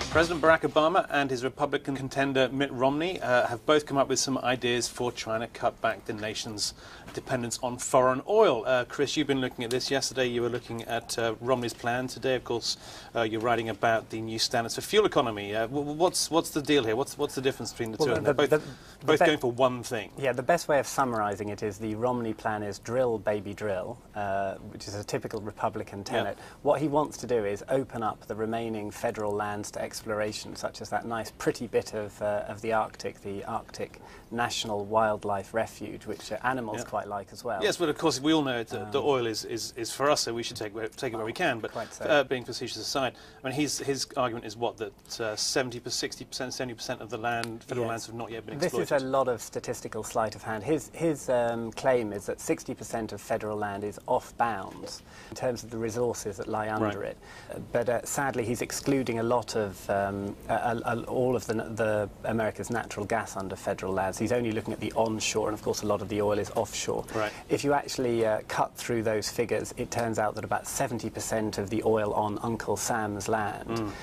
President Barack Obama and his Republican contender Mitt Romney have both come up with some ideas for trying to cut back the nation's dependence on foreign oil. Chris, you've been looking at this. Yesterday you were looking at Romney's plan. Today, of course, you're writing about the new standards for fuel economy. What's the deal here? What's the difference between the two? They're both going for one thing. Yeah, the best way of summarising it is the Romney plan is drill, baby, drill, which is a typical Republican tenet. Yeah. What he wants to do is open up the remaining federal lands to exploration, such as that nice pretty bit of the Arctic National Wildlife Refuge, which animals quite like as well. Yes, but of course we all know the oil is for us, so we should take it where we can. But being facetious aside, I mean, his argument is what, that 70%, 60%, 70% of the federal lands have not yet been exploited. This is a lot of statistical sleight of hand. His claim is that 60% of federal land is off bounds in terms of the resources that lie under it. But sadly, he's excluding a lot of all of the America's natural gas under federal lands. He's only looking at the onshore, and of course a lot of the oil is offshore. Right. If you actually cut through those figures, it turns out that about 70% of the oil on Uncle Sam's land,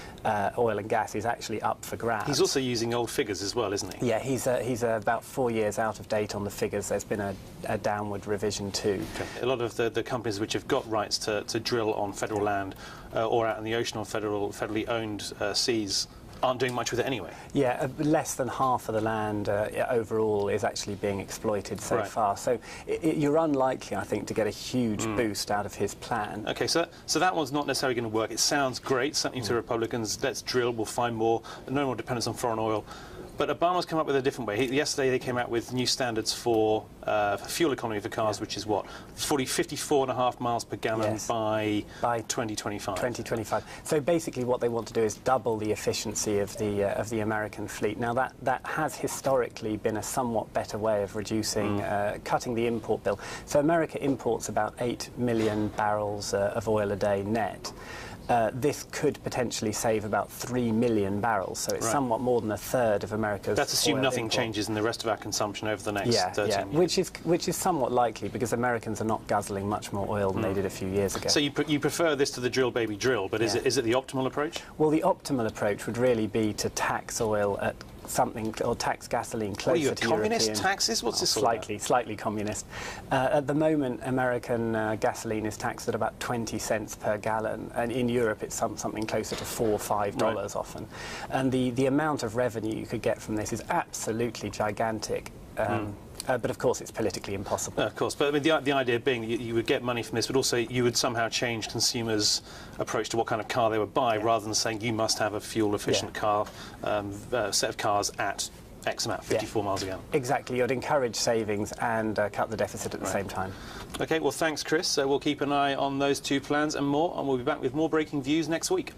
oil and gas, is actually up for grabs. He's also using old figures as well, isn't he? Yeah, he's about 4 years out of date on the figures. There's been a downward revision too. Okay. A lot of the companies which have got rights to drill on federal land or out in the ocean on federally owned seas aren't doing much with it anyway. Yeah, less than half of the land overall is actually being exploited so far. So you're unlikely, I think, to get a huge boost out of his plan. Okay, so that one's not necessarily going to work. It sounds great, something to Republicans. Let's drill, we'll find more, no more dependence on foreign oil. But Obama's come up with a different way. Yesterday they came out with new standards for fuel economy for cars, which is what, 54.5 miles per gallon by 2025. 2025. So basically what they want to do is double the efficiency of the American fleet. Now that has historically been a somewhat better way of reducing, cutting the import bill. So America imports about 8 million barrels of oil a day net. This could potentially save about 3 million barrels, so it's somewhat more than a third of America's. That's assumed nothing changes in the rest of our consumption over the next 13 years. Which is somewhat likely, because Americans are not guzzling much more oil than they did a few years ago. So you prefer this to the drill, baby, drill, but is it the optimal approach? Well, the optimal approach would really be to tax oil at something, or tax gasoline closer to European. What are you, communist taxes? What's this all about? Slightly communist. At the moment, American gasoline is taxed at about 20 cents per gallon, and in Europe it's something closer to $4 or $5 often. And the amount of revenue you could get from this is absolutely gigantic. But of course, it's politically impossible. Of course, but I mean, the idea being that you would get money from this, but also you would somehow change consumers' approach to what kind of car they would buy, rather than saying you must have a fuel-efficient car, set of cars at X amount, 54 miles a gallon. Exactly. You'd encourage savings and cut the deficit at the same time. OK, well, thanks, Chris. We'll keep an eye on those two plans and more, and we'll be back with more breaking views next week.